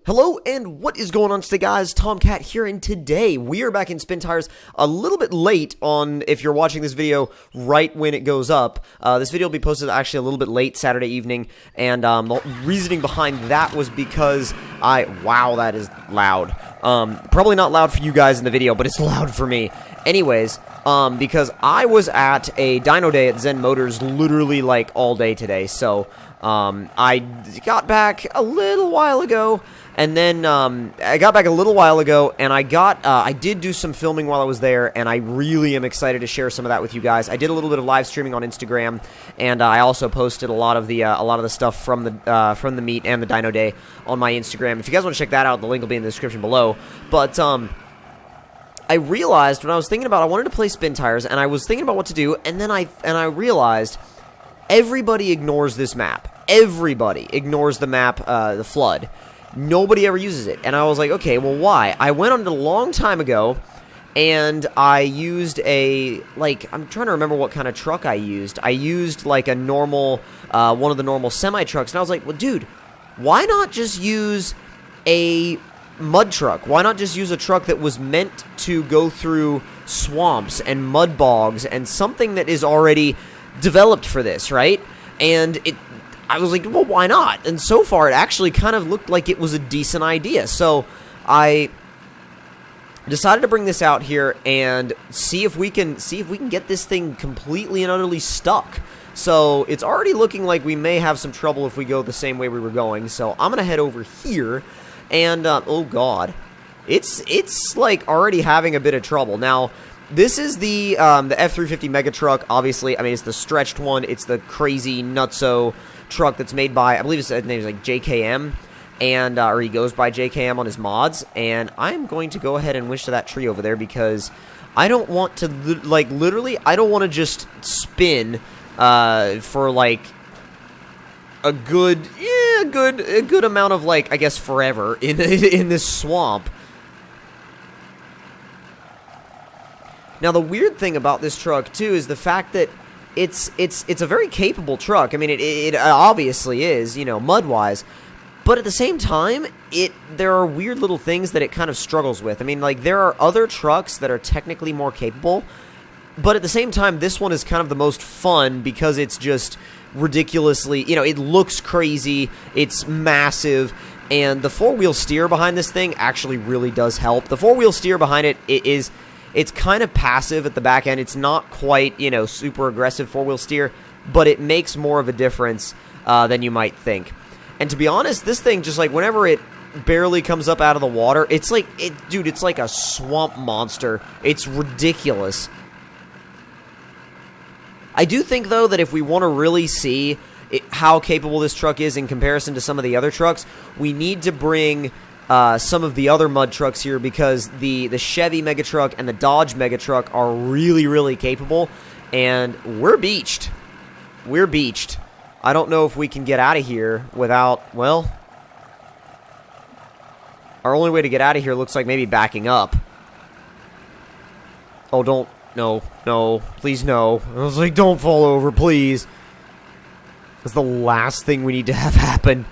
Hello, and what is going on today, guys? Tomcat here, and today we are back in Spin Tires a little bit late on, if you're watching this video right when it goes up. This video will be posted actually a little bit late Saturday evening, and the reasoning behind that was because wow, that is loud. Probably not loud for you guys in the video, but it's loud for me. Anyways, because I was at a dyno day at Zen Motors literally like all day today, so I got back a little while ago. And then, I got back a little while ago, and I did do some filming while I was there, and I really am excited to share some of that with you guys. I did a little bit of live streaming on Instagram, and I also posted a lot of the stuff from the meet and the dyno day on my Instagram. If you guys want to check that out, the link will be in the description below. But, I realized when I was thinking about, I wanted to play Spin Tires, and I was thinking about what to do, and then I realized everybody ignores this map. Everybody ignores the map, the Flood. Nobody ever uses it. And I was like, okay, well, why? I went on it a long time ago, and I used I'm trying to remember what kind of truck I used. I used, like, a normal, one of the normal semi-trucks, and I was like, well, dude, why not just use a mud truck? Why not just use a truck that was meant to go through swamps and mud bogs and something that is already developed for this, right? And I was like, well, why not? And so far, it actually kind of looked like it was a decent idea. So I decided to bring this out here and see if we can get this thing completely and utterly stuck. So it's already looking like we may have some trouble if we go the same way we were going. So I'm gonna head over here, and oh god, it's like already having a bit of trouble now. This is the F350 Mega Truck. Obviously, I mean, it's the stretched one. It's the crazy nutso truck that's made by, I believe his name is like JKM, and or he goes by JKM on his mods. And I'm going to go ahead and wish to that tree over there because I don't want to literally I don't want to just spin for like a good amount of, like, I guess forever in this swamp. Now, the weird thing about this truck, too, is the fact that it's a very capable truck. I mean, it obviously is, you know, mud-wise. But at the same time, there are weird little things that it kind of struggles with. I mean, like, there are other trucks that are technically more capable. But at the same time, this one is kind of the most fun because it's just ridiculously, you know, it looks crazy, it's massive. And the four-wheel steer behind this thing actually really does help. The four-wheel steer behind it's kind of passive at the back end. It's not quite, you know, super aggressive four-wheel steer, but it makes more of a difference than you might think. And to be honest, this thing, just like whenever it barely comes up out of the water, it's like, dude, it's like a swamp monster. It's ridiculous. I do think, though, that if we want to really see how capable this truck is in comparison to some of the other trucks, we need to bring some of the other mud trucks here, because the Chevy Mega Truck and the Dodge Mega Truck are really, really capable, and we're beached. We're beached. I don't know if we can get out of here without, well, our only way to get out of here looks like maybe backing up. Oh, don't, no, please no. I was like, don't fall over, please. That's the last thing we need to have happen.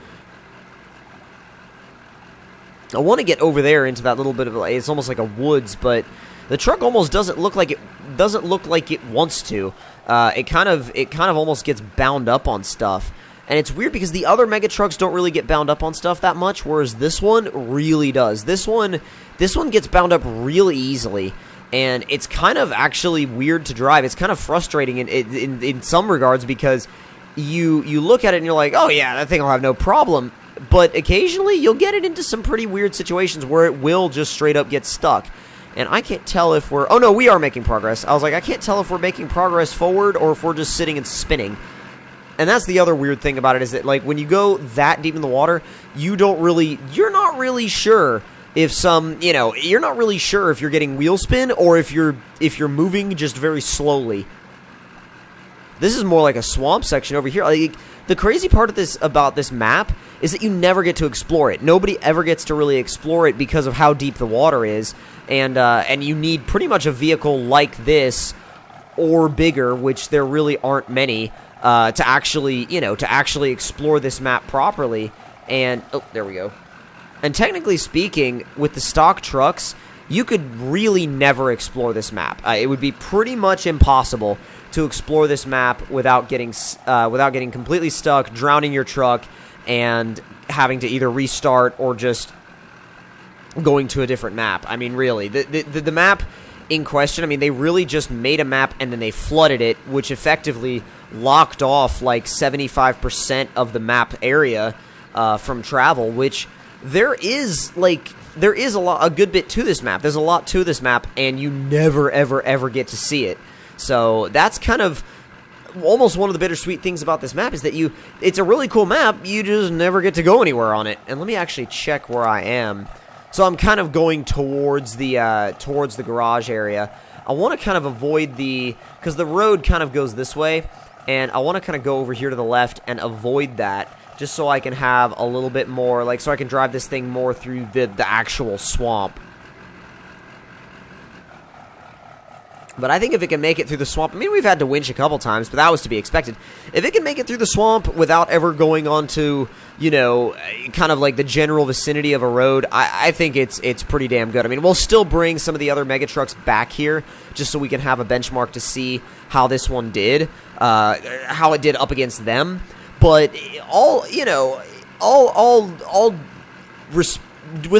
I want to get over there into that little bit of, it's almost like a woods, but the truck almost doesn't look like it wants to. It kind of almost gets bound up on stuff. And it's weird because the other Mega Trucks don't really get bound up on stuff that much, whereas this one really does. This one gets bound up really easily, and it's kind of actually weird to drive. It's kind of frustrating in some regards, because you look at it and you're like, oh yeah, that thing will have no problem. But occasionally, you'll get it into some pretty weird situations where it will just straight up get stuck. And I can't tell if we're... Oh, no, we are making progress. I was like, I can't tell if we're making progress forward or if we're just sitting and spinning. And that's the other weird thing about it, is that, like, when you go that deep in the water, you're not really sure if you're not really sure if you're getting wheel spin or if you're moving just very slowly. This is more like a swamp section over here. Like, the crazy part of about this map is that you never get to explore it. Nobody ever gets to really explore it because of how deep the water is, and you need pretty much a vehicle like this or bigger, which there really aren't many, to actually explore this map properly. And oh, there we go. And technically speaking, with the stock trucks, you could really never explore this map. It would be pretty much impossible to explore this map without getting completely stuck, drowning your truck, and having to either restart or just going to a different map. I mean, really, the map in question, I mean, they really just made a map and then they flooded it, which effectively locked off like 75% of the map area from travel, which there is a good bit to this map. There's a lot to this map, and you never, ever get to see it. So that's kind of almost one of the bittersweet things about this map, is that it's a really cool map, you just never get to go anywhere on it. And let me actually check where I am. So I'm kind of going towards the garage area. I want to kind of avoid because the road kind of goes this way, and I want to kind of go over here to the left and avoid that, just so I can have a little bit more, like, so I can drive this thing more through the actual swamp. But I think if it can make it through the swamp, I mean, we've had to winch a couple times, but that was to be expected. If it can make it through the swamp without ever going onto, you know, kind of like the general vicinity of a road, I think it's pretty damn good. I mean, we'll still bring some of the other mega trucks back here, just so we can have a benchmark to see how this one did, how it did up against them. But with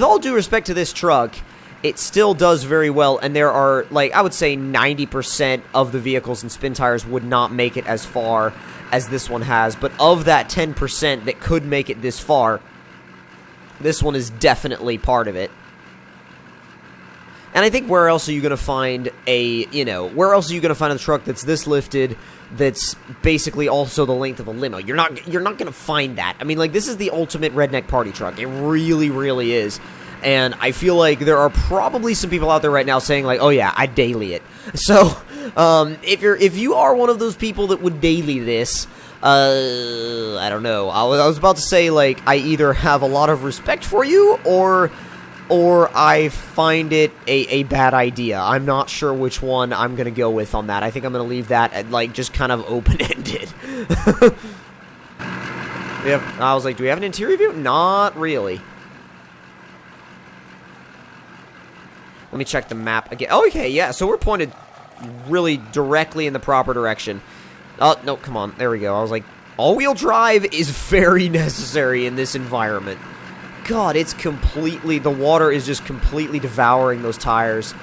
all due respect to this truck, it still does very well, and there are, like, I would say 90% of the vehicles in Spin Tires would not make it as far as this one has. But of that 10% that could make it this far, this one is definitely part of it. And I think where else are you going to find where else are you going to find a truck that's this lifted, that's basically also the length of a limo? You're not going to find that. I mean, like, this is the ultimate redneck party truck. It really, really is. And I feel like there are probably some people out there right now saying, like, oh yeah, I daily it. So, if you are one of those people that would daily this, I don't know. I was about to say, like, I either have a lot of respect for you, or I find it a bad idea. I'm not sure which one I'm going to go with on that. I think I'm going to leave that at, like, just kind of open-ended. I was like, do we have an interior view? Not really. Let me check the map again. Oh, okay, yeah, so we're pointed really directly in the proper direction. Oh, no, come on. There we go. I was like, all-wheel drive is very necessary in this environment. God, it's completely... The water is just completely devouring those tires.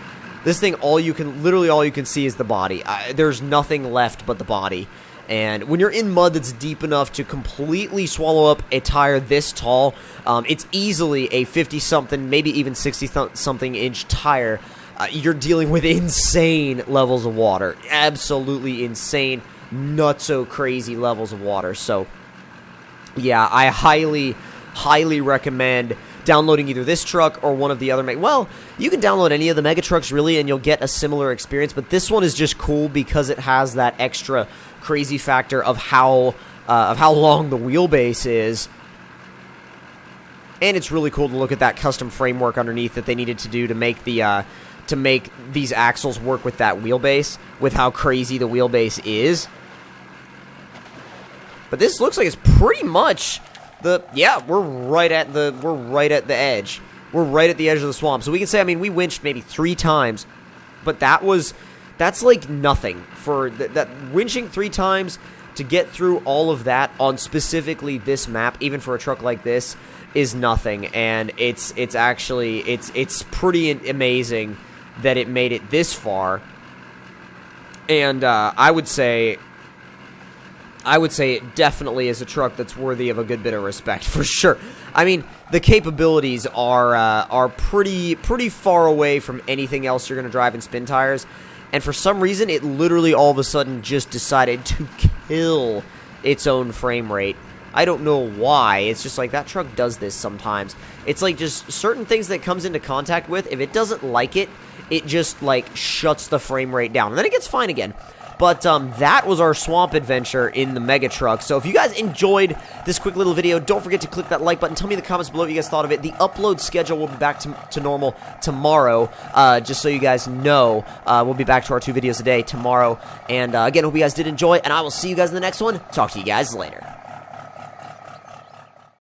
This thing, literally all you can see is the body. There's nothing left but the body. And when you're in mud that's deep enough to completely swallow up a tire this tall, it's easily a 50-something, maybe even 60-something inch tire. You're dealing with insane levels of water. Absolutely insane, nutso crazy levels of water. So, yeah, I highly recommend downloading either this truck or one of the other well, you can download any of the mega trucks really, and you'll get a similar experience, but this one is just cool because it has that extra crazy factor of how long the wheelbase is. And it's really cool to look at that custom framework underneath that they needed to do to make these axles work with that wheelbase, with how crazy the wheelbase is. But this looks like it's pretty much we're right at the edge. We're right at the edge of the swamp. So we can say, I mean, we winched maybe 3 times, but that's like nothing for that winching 3 times to get through all of that on specifically this map, even for a truck like this, is nothing. And it's pretty amazing that it made it this far. And I would say it definitely is a truck that's worthy of a good bit of respect, for sure. I mean, the capabilities are pretty far away from anything else you're going to drive in Spin Tires. And for some reason, it literally all of a sudden just decided to kill its own frame rate. I don't know why. It's just like that truck does this sometimes. It's like just certain things that it comes into contact with, if it doesn't like it, it just like shuts the frame rate down. And then it gets fine again. But that was our swamp adventure in the Mega Truck. So if you guys enjoyed this quick little video, don't forget to click that like button. Tell me in the comments below what you guys thought of it. The upload schedule will be back to normal tomorrow, just so you guys know. We'll be back to our 2 videos a day tomorrow. And again, hope you guys did enjoy, and I will see you guys in the next one. Talk to you guys later.